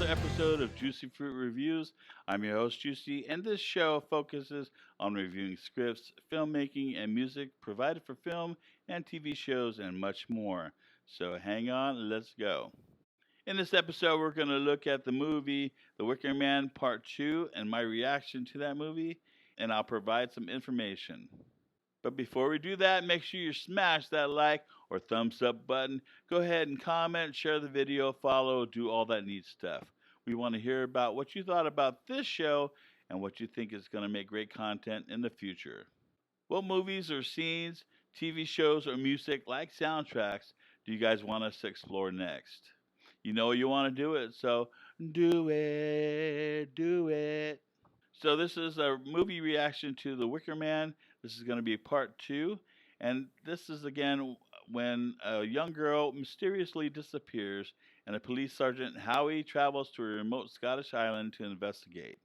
another episode of Juicyfroot Reviews. I'm your host, Juicy, and this show focuses on reviewing scripts, filmmaking, and music provided for film and TV shows, and much more. So hang on, let's go. In this episode, we're going to look at the movie The Wicker Man Part 2 and my reaction to that movie, and I'll provide some information. But before we do that, make sure you smash that like or thumbs up button. Go ahead and comment, share the video, follow, do all that neat stuff. We want to hear about what you thought about this show and what you think is going to make great content in the future. What movies or scenes, TV shows, or music like soundtracks do you guys want us to explore next? You know you want to do it, so do it, do it. So this is a movie reaction to The Wicker Man. This is going to be part 2, and this is again when a young girl mysteriously disappears, and a police sergeant Howie travels to a remote Scottish island to investigate.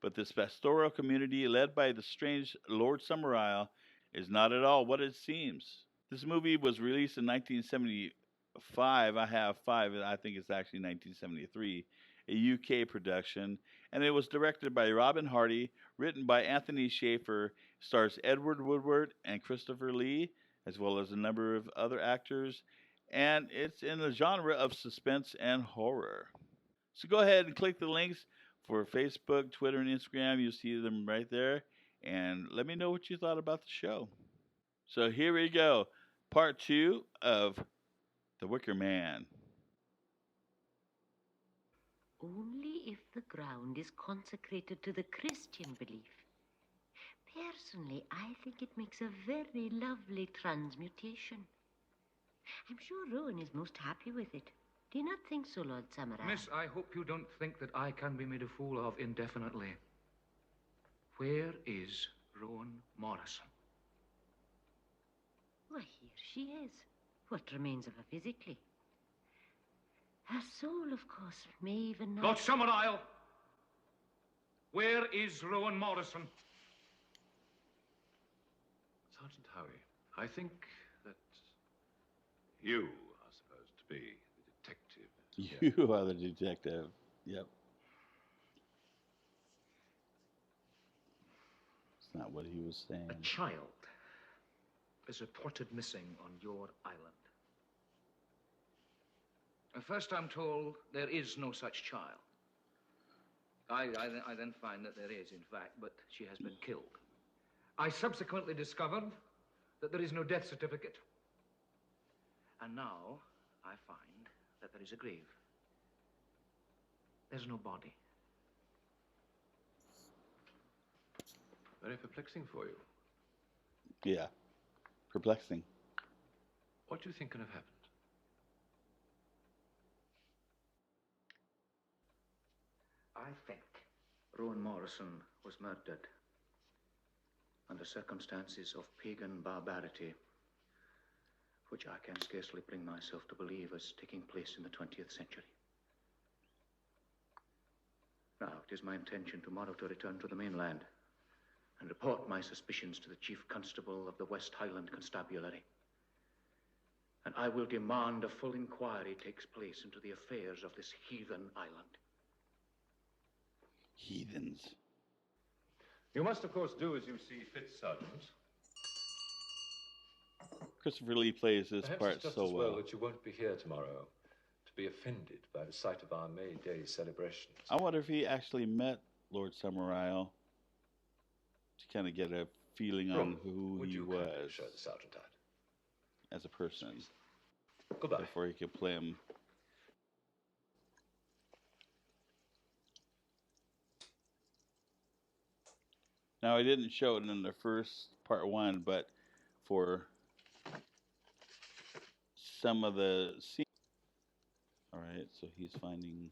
But this pastoral community, led by the strange Lord Summerisle, is not at all what it seems. This movie was released in 1975. I have five, and I think it's actually 1973, a UK production, and it was directed by Robin Hardy, written by Anthony Schaefer, stars Edward Woodward and Christopher Lee, as well as a number of other actors, and it's in the genre of suspense and horror. So go ahead and click the links for Facebook, Twitter, and Instagram. You'll see them right there, and let me know what you thought about the show. So here we go, part 2 of The Wicker Man. Only if the ground is consecrated to the Christian belief. Personally, I think it makes a very lovely transmutation. I'm sure Rowan is most happy with it. Do you not think so, Lord Summerisle? Miss, I hope you don't think that I can be made a fool of indefinitely. Where is Rowan Morrison? Why, here she is. What remains of her physically? Her soul, of course, may even not... Lord Summerisle! Where is Rowan Morrison? Sergeant Howie, I think that you are supposed to be the detective. You are the detective. Yep. It's not what he was saying. A child is reported missing on your island. At first, I'm told there is no such child. I then find that there is, in fact, but she has been killed. I subsequently discovered that there is no death certificate. And now I find that there is a grave. There's no body. Very perplexing for you. Yeah. Perplexing. What do you think can have happened? I think Rowan Morrison was murdered under circumstances of pagan barbarity, which I can scarcely bring myself to believe as taking place in the 20th century. Now, it is my intention tomorrow to return to the mainland and report my suspicions to the Chief Constable of the West Highland Constabulary. And I will demand a full inquiry takes place into the affairs of this heathen island. Heathens. You must, of course, do as you see fit, Sergeant. Christopher Lee plays this Perhaps part it's just so as well well. that you won't be here tomorrow to be offended by the sight of our May Day celebrations. I wonder if he actually met Lord Summerisle to kind of get a feeling on who Would he you kindly was show the sergeant out? as a person Goodbye. before he could play him. Now, I didn't show it in the first part 1, but for some of the scenes. All right, so he's finding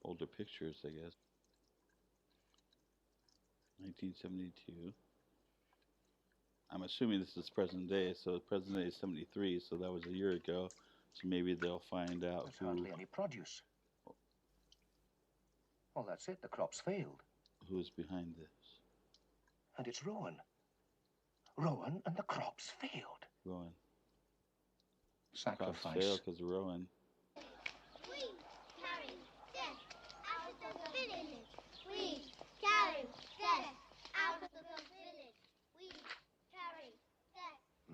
older pictures, I guess. 1972. I'm assuming this is present day, so present day is 73, so that was a year ago. So maybe they'll find out There's hardly any produce. Well, that's it. The crop's failed. who's behind this. And it's Rowan. Rowan and the crops failed. Rowan. Sacrifice. Crops failed because of Rowan. Please, Harry.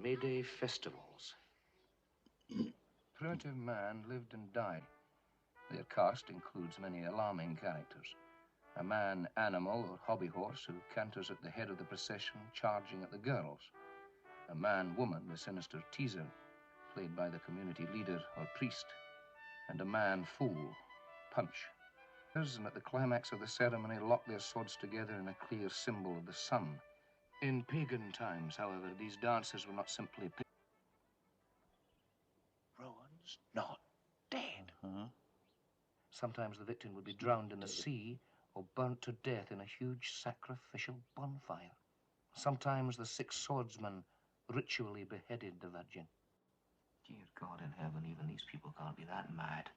May Day festivals. Primitive man lived and died. Their cast includes many alarming characters. A man animal or hobby horse who canters at the head of the procession, charging at the girls. A man woman, the sinister teaser, played by the community leader or priest. And a man fool, Punch. And at the climax of the ceremony, lock their swords together in a clear symbol of the sun. In pagan times, however, these dances were not simply... Rowan's not dead. Sometimes the victim would be drowned in the sea or burnt to death in a huge sacrificial bonfire. Sometimes the 6 swordsmen ritually beheaded the Virgin. Dear God in heaven, even these people can't be that mad.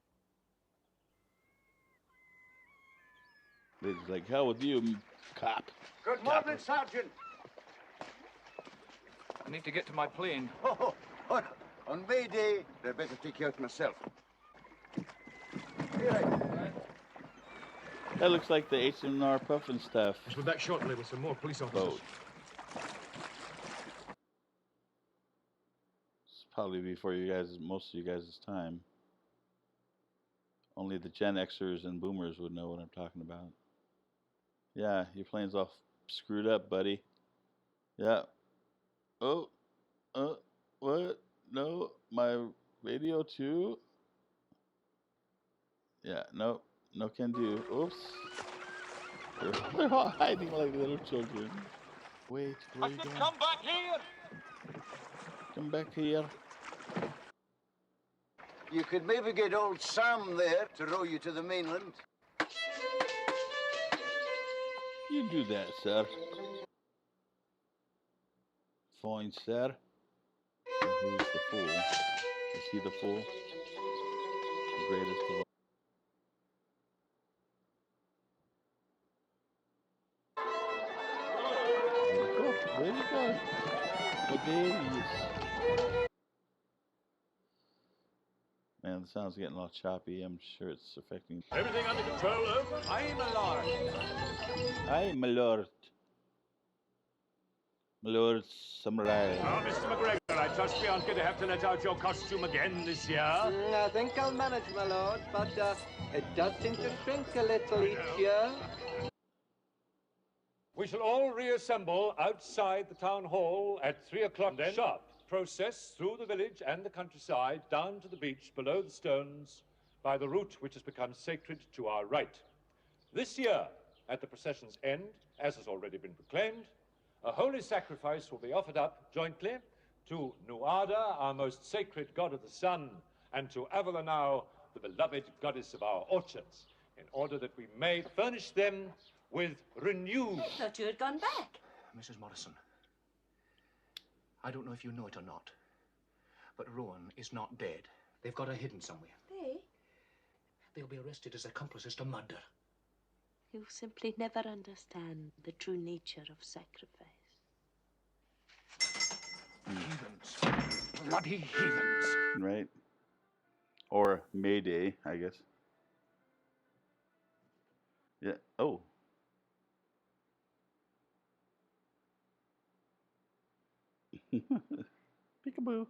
It's like, hell with you, cop. Good morning, Sergeant. I need to get to my plane. Oh, on May Day, they'd better take you out myself. Here I am. That looks like the H&R Puffin stuff. We'll be back shortly with some more police officers. Boat. It's probably before most of you guys' time. Only the Gen Xers and Boomers would know what I'm talking about. Yeah, your plane's all screwed up, buddy. Yeah. Oh. What? No, my radio too. Yeah, no can do. Oops. They're all hiding like little children. Wait, where you going? Come back here! Come back here. You could maybe get old Sam there to row you to the mainland. You do that, sir. Fine, sir. Who's the fool? Is he the fool? The greatest of all. There you go. Oh, there he is. Man, the sound's getting a little choppy. I'm sure it's affecting. Everything under control, over? Aye, my lord. Aye, my lord. My lord Samurai. Now, Mr. McGregor, I trust we aren't going to have to let out your costume again this year. I think I'll manage, my lord, but it does seem to shrink a little each year. We shall all reassemble outside the town hall at 3 o'clock then sharp. Process through the village and the countryside down to the beach below the stones by the route which has become sacred to our right. This year, at the procession's end, as has already been proclaimed, a holy sacrifice will be offered up jointly to Nuada, our most sacred god of the sun, and to Avalanau, the beloved goddess of our orchards, in order that we may furnish them with renewed... I thought you had gone back. Mrs. Morrison, I don't know if you know it or not, but Rowan is not dead. They've got her hidden somewhere. They'll be arrested as accomplices to murder. You simply never understand the true nature of sacrifice. Heathens. Bloody heathens. Right? Or Mayday, I guess. Yeah. Oh. Peekaboo.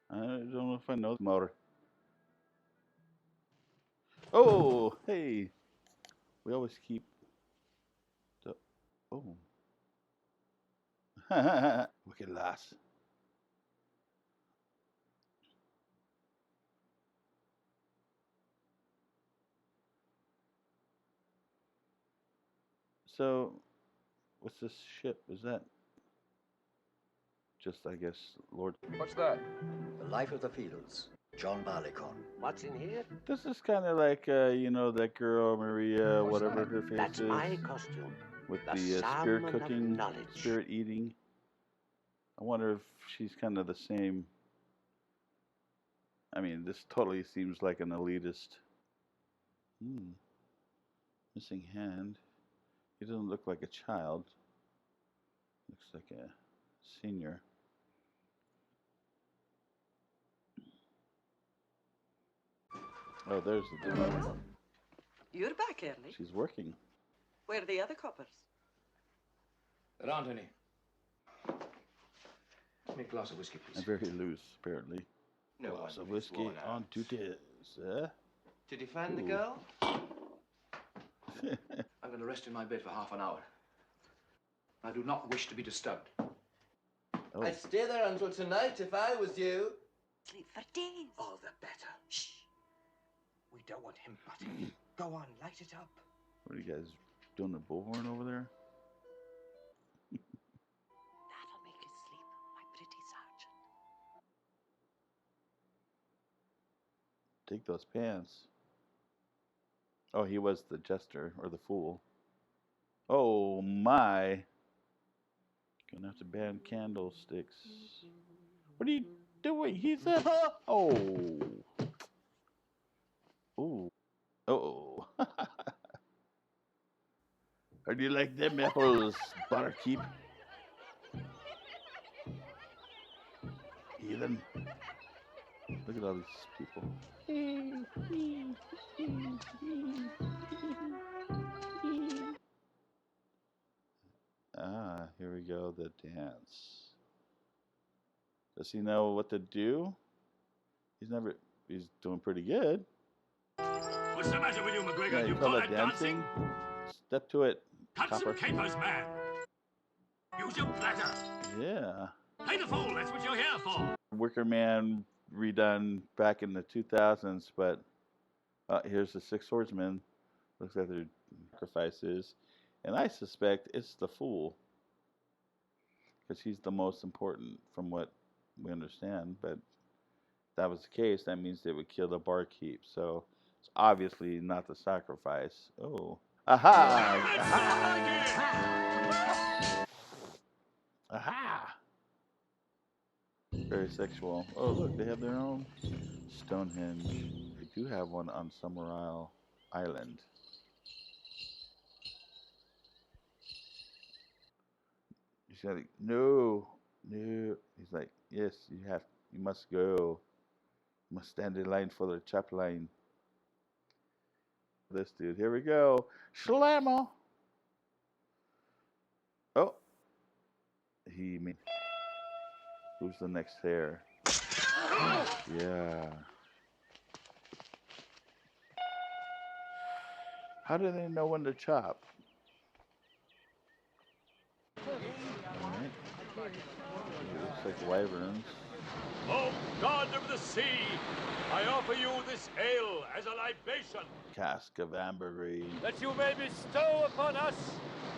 I don't know if I know the motor. Oh, hey. We always keep the... Oh. Wicked lass. So, what's this ship? Is that just, I guess, Lord? What's that? The Life of the Fields, John Barleycorn. What's in here? This is kind of like, you know, that girl, Maria, whatever her face That's is. my costume. With The the salmon spirit of cooking, knowledge. spirit eating. I wonder if she's kind of the same. I mean, this totally seems like an elitist. Missing hand. He doesn't look like a child. Looks like a senior. Oh, there's the dude. You're back early. She's working. Where are the other coppers? There aren't any. Give me a glass of whiskey, please. And very loose, apparently. No Glass wonder of it's whiskey worn out. on duty, sir. Did you find the Ooh. girl? I'm going to rest in my bed for half an hour. I do not wish to be disturbed. Oh. I'd stay there until tonight if I was you. Sleep for days. All the better. Shh. We don't want him butting. Go on, light it up. What are you guys doing, the bullhorn over there? That'll make you sleep, my pretty sergeant. Take those pants. Oh, he was the jester, or the fool. Oh, my. Gonna have to ban candlesticks. What are you doing? He's a... Oh. Ooh. Oh. How do you like them apples, barkeep? Heathen. Look at all these people. Ah, here we go, the dance. Does he know what to do? He's doing pretty good. What's the matter with you, McGregor? Yeah, You you call call that that dancing? Step to it, Cut copper. some capers, man. Use your bladder. Yeah. Play the fool. That's what you're here for. Wicker Man redone back in the 2000s, but here's the Six Swordsmen. Looks like their sacrifices. And I suspect it's the fool. Because he's the most important from what we understand. But if that was the case, that means they would kill the barkeep. So it's obviously not the sacrifice. Oh. Aha! Aha! Aha! Very sexual. Oh, look, they have their own Stonehenge. They do have one on Summer Island. She's like, no. He's like, yes, you must go. You must stand in line for the chap line. This dude, here we go. Schlammer. Oh. Who's the next hair? Yeah. How do they know when to chop? Alright. Looks like wyverns. Oh, God of the sea, I offer you this ale as a libation, Cask of ambergris. that you may bestow upon us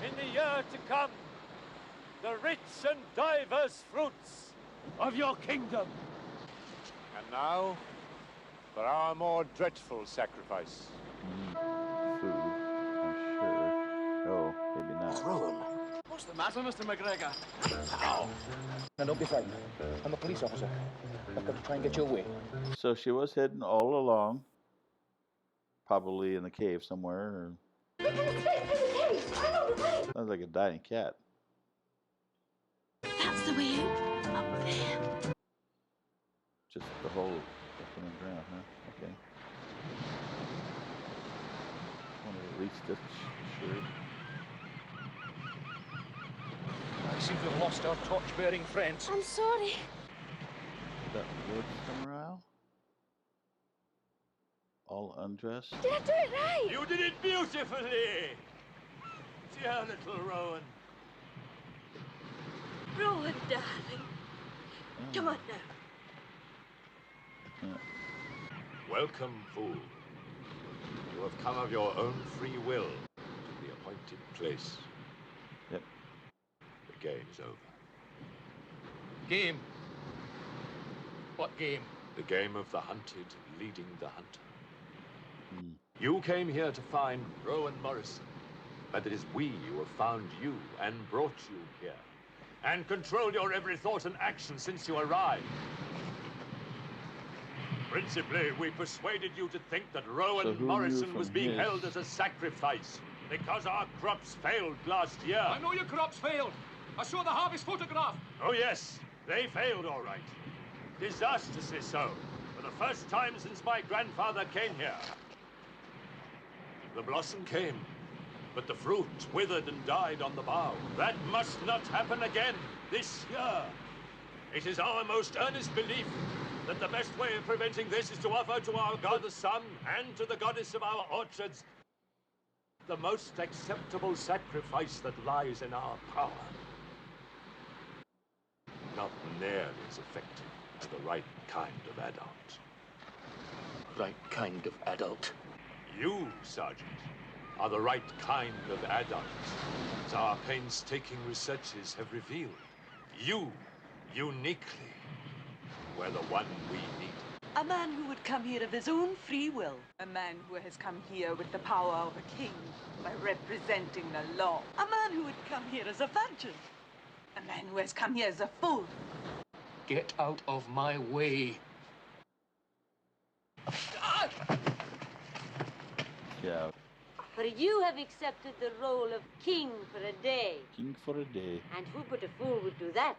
in the year to come the rich and diverse fruits of your kingdom. And now, for our more dreadful sacrifice. Food, I'm sure. Oh, maybe not. Rowan. What's the matter, Mr. McGregor? Ow. Now, don't be frightened. I'm a police officer. I've got to try and get you away. So she was hidden all along. Probably in the cave somewhere. Sounds like a dying cat. That's the way out. Up there. Just the hole up in the ground, huh? Okay. Want to release this shirt. I seem to have lost our torch-bearing friends. I'm sorry. That good Summer all undressed. Did I do it right? You did it beautifully, dear little Rowan. Rowan, darling. Come on now. Welcome, fool. You have come of your own free will to the appointed place. Yep. The game's over. Game? What game? The game of the hunted leading the hunter. You came here to find Rowan Morrison, but it is we who have found you and brought you here, and controlled your every thought and action since you arrived. Principally, we persuaded you to think that Rowan Morrison was being held as a sacrifice because our crops failed last year. I know your crops failed. I saw the harvest photograph. Oh, yes, they failed all right. Disastrously so, for the first time since my grandfather came here. The blossom came, but the fruit withered and died on the bough. That must not happen again this year. It is our most earnest belief that the best way of preventing this is to offer to our god the sun and to the goddess of our orchards the most acceptable sacrifice that lies in our power. Not nearly as effective as the right kind of adult. Right kind of adult? You, Sergeant, are the right kind of adult, as our painstaking researches have revealed. You, uniquely, were the one we need. A man who would come here of his own free will. A man who has come here with the power of a king by representing the law. A man who would come here as a virgin. A man who has come here as a fool. Get out of my way. Yeah. For you have accepted the role of king for a day. King for a day. And who but a fool would do that?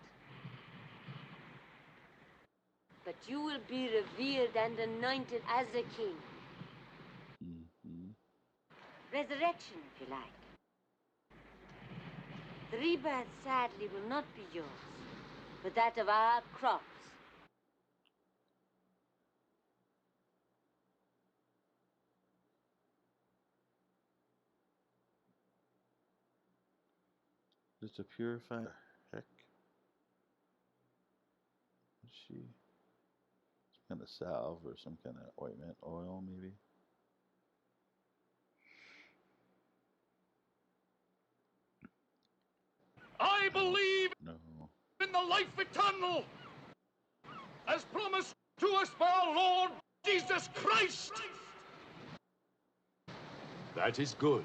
But you will be revered and anointed as a king. Resurrection, if you like. The rebirth, sadly, will not be yours, but that of our crops. Just a purified heck. Is she some kind of salve or some kind of ointment, oil maybe? I believe No. in the life eternal, as promised to us by our Lord Jesus Christ. That is good,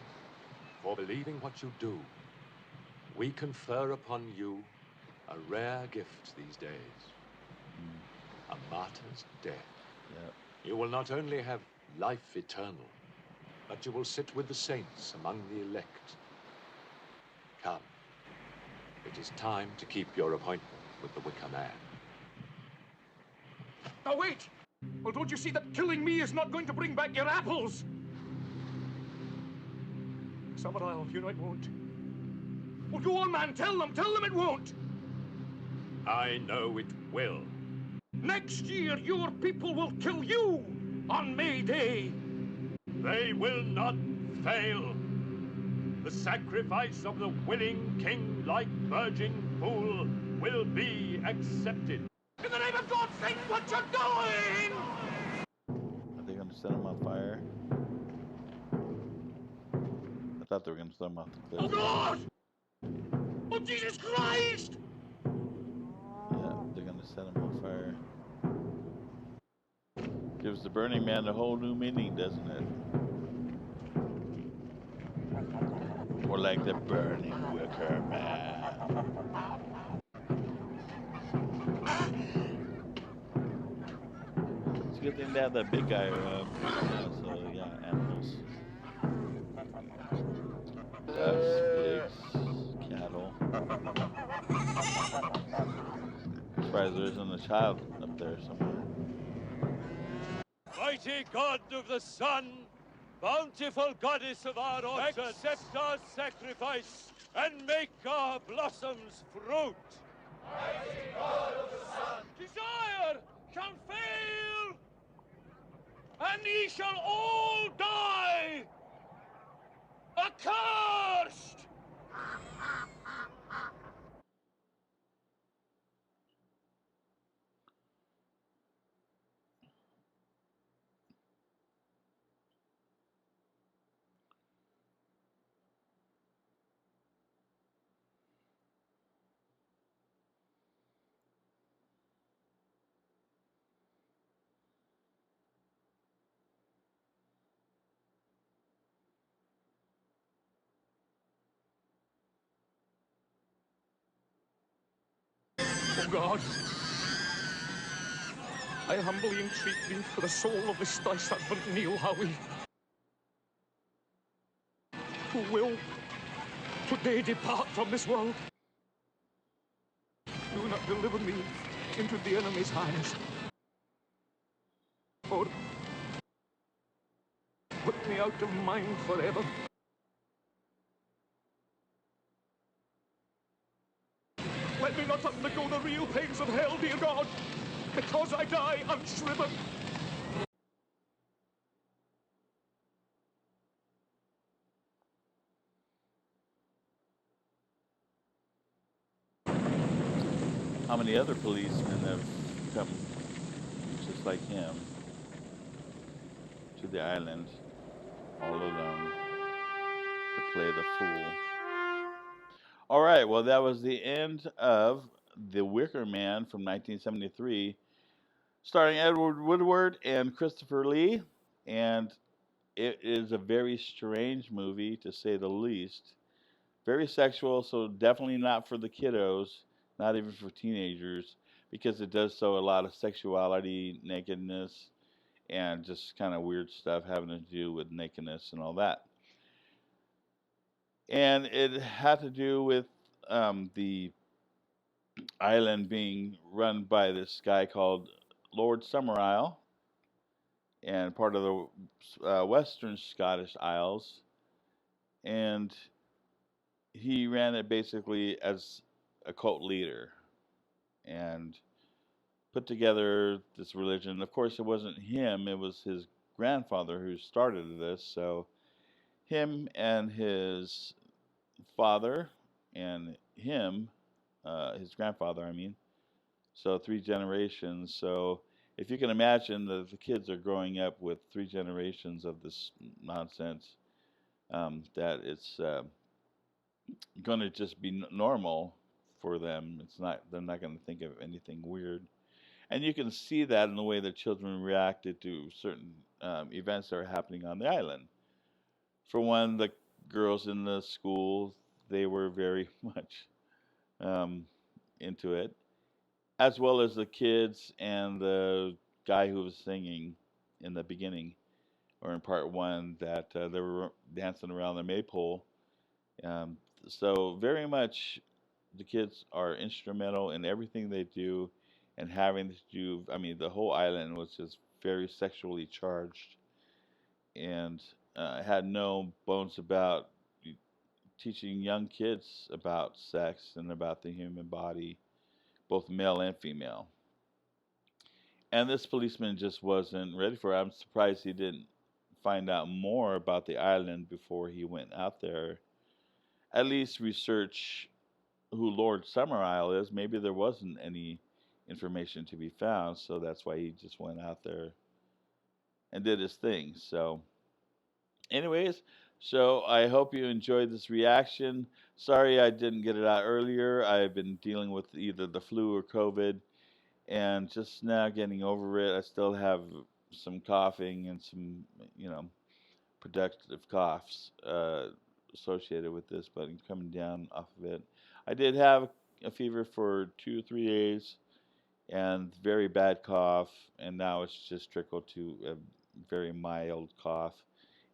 for believing what you do. We confer upon you a rare gift these days. A martyr's death. Yep. You will not only have life eternal, but you will sit with the saints among the elect. Come. It is time to keep your appointment with the Wicker Man. Now wait! Well, don't you see that killing me is not going to bring back your apples? Summerisle, you know it won't. Well, go on, man, tell them it won't! I know it will. Next year, your people will kill you on May Day. They will not fail. The sacrifice of the willing king-like virgin fool will be accepted. In the name of God, think what you're doing! Are they going to set him on fire? I thought they were going to set him off the cliff. Oh, God! Oh, Jesus Christ! Yeah, they're going to set him on fire. Gives the Burning Man a whole new meaning, doesn't it? More like the Burning Wicker Man. It's a good thing to have that big guy around. So, yeah, animals. Ducks, pigs, cattle. I'm surprised there isn't a child up there somewhere. Mighty God of the sun, bountiful goddess of our orchards, accept our sacrifice and make our blossoms fruit. Mighty God of the sun, desire shall fail, and ye shall all die accursed. Oh God, I humbly entreat thee for the soul of this thy servant Neil Howie, who will today depart from this world. Do not deliver me into the enemy's hands, or put me out of mind forever. Let me not undergo the the real pains of hell, dear God, because I die unshriven. How many other policemen have come just like him to the island all alone to play the fool? All right, well, that was the end of The Wicker Man from 1973, starring Edward Woodward and Christopher Lee. And it is a very strange movie, to say the least. Very sexual, so definitely not for the kiddos, not even for teenagers, because it does show a lot of sexuality, nakedness, and just kind of weird stuff having to do with nakedness and all that. And it had to do with the island being run by this guy called Lord Summerisle, and part of the Western Scottish Isles. And he ran it basically as a cult leader and put together this religion. Of course, it wasn't him, it was his grandfather who started this. So, him and his father and him, his grandfather, I mean. So, three generations. So, if you can imagine that the kids are growing up with three generations of this nonsense, that it's going to just be normal for them. It's not. They're not going to think of anything weird, and you can see that in the way the children reacted to certain events that are happening on the island. For one, the girls in the school, they were very much um, into it, as well as the kids and the guy who was singing in the beginning or in part one, that they were dancing around the maypole. Um, so very much the kids are instrumental in everything they do, and having to do. I mean, the whole island was just very sexually charged, and had no bones about teaching young kids about sex and about the human body, both male and female. And this policeman just wasn't ready for it. I'm surprised he didn't find out more about the island before he went out there. At least research who Lord Summerisle is. Maybe there wasn't any information to be found, so that's why he just went out there and did his thing. So, anyways, so I hope you enjoyed this reaction. Sorry I didn't get it out earlier. I've been dealing with either the flu or COVID, and just now getting over it. I still have some coughing and some, productive coughs associated with this, but I'm coming down off of it. I did have a fever for 2 or 3 days and very bad cough, and now it's just trickled to a very mild cough,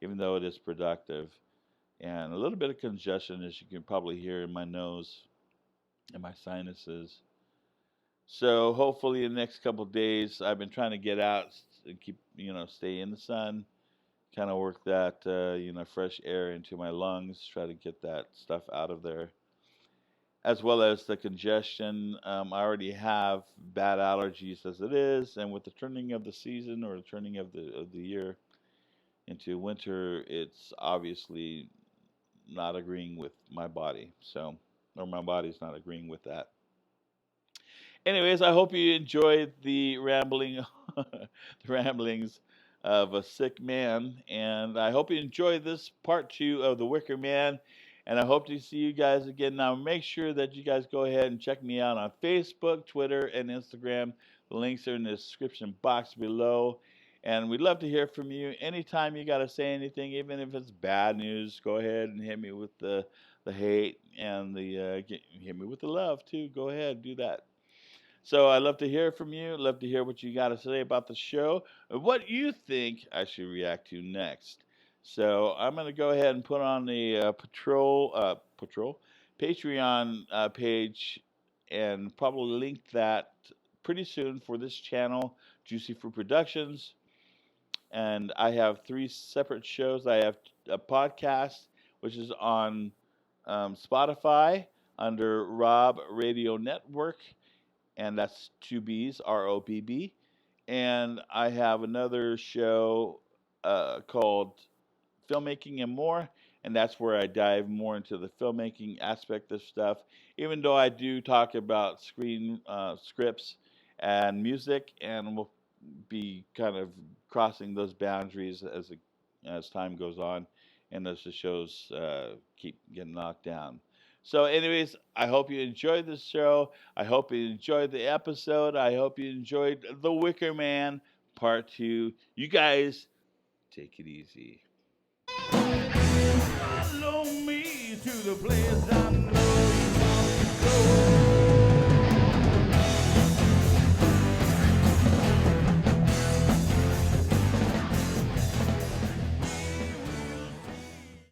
even though it is productive. And a little bit of congestion, as you can probably hear in my nose and my sinuses. So hopefully in the next couple of days, I've been trying to get out and keep, stay in the sun, kind of work that, fresh air into my lungs, try to get that stuff out of there, as well as the congestion. I already have bad allergies as it is, and with the turning of the season or the turning of the year into winter, it's obviously not agreeing with my body. So, or my body's not agreeing with that. Anyways, I hope you enjoyed the the ramblings of a sick man, and I hope you enjoyed this part two of The Wicker Man. And I hope to see you guys again. Now, make sure that you guys go ahead and check me out on Facebook, Twitter, and Instagram. The links are in the description box below. And we'd love to hear from you. Anytime you got to say anything, even if it's bad news, go ahead and hit me with the hate and hit me with the love, too. Go ahead, do that. So I'd love to hear from you. Love to hear what you got to say about the show and what you think I should react to next. So I'm going to go ahead and put on the Patreon page, and probably link that pretty soon for this channel, Juicyfroot Productions. And I have 3 separate shows. I have a podcast, which is on Spotify under Robb Radio Network. and that's two B's, ROBB. And I have another show called Filmmaking and More, and that's where I dive more into the filmmaking aspect of stuff. Even though I do talk about scripts and music, and we'll be kind of crossing those boundaries as time goes on, and as the shows keep getting knocked down. So, anyways, I hope you enjoyed this show. I hope you enjoyed the episode. I hope you enjoyed The Wicker Man Part 2. You guys, take it easy. Follow me to the place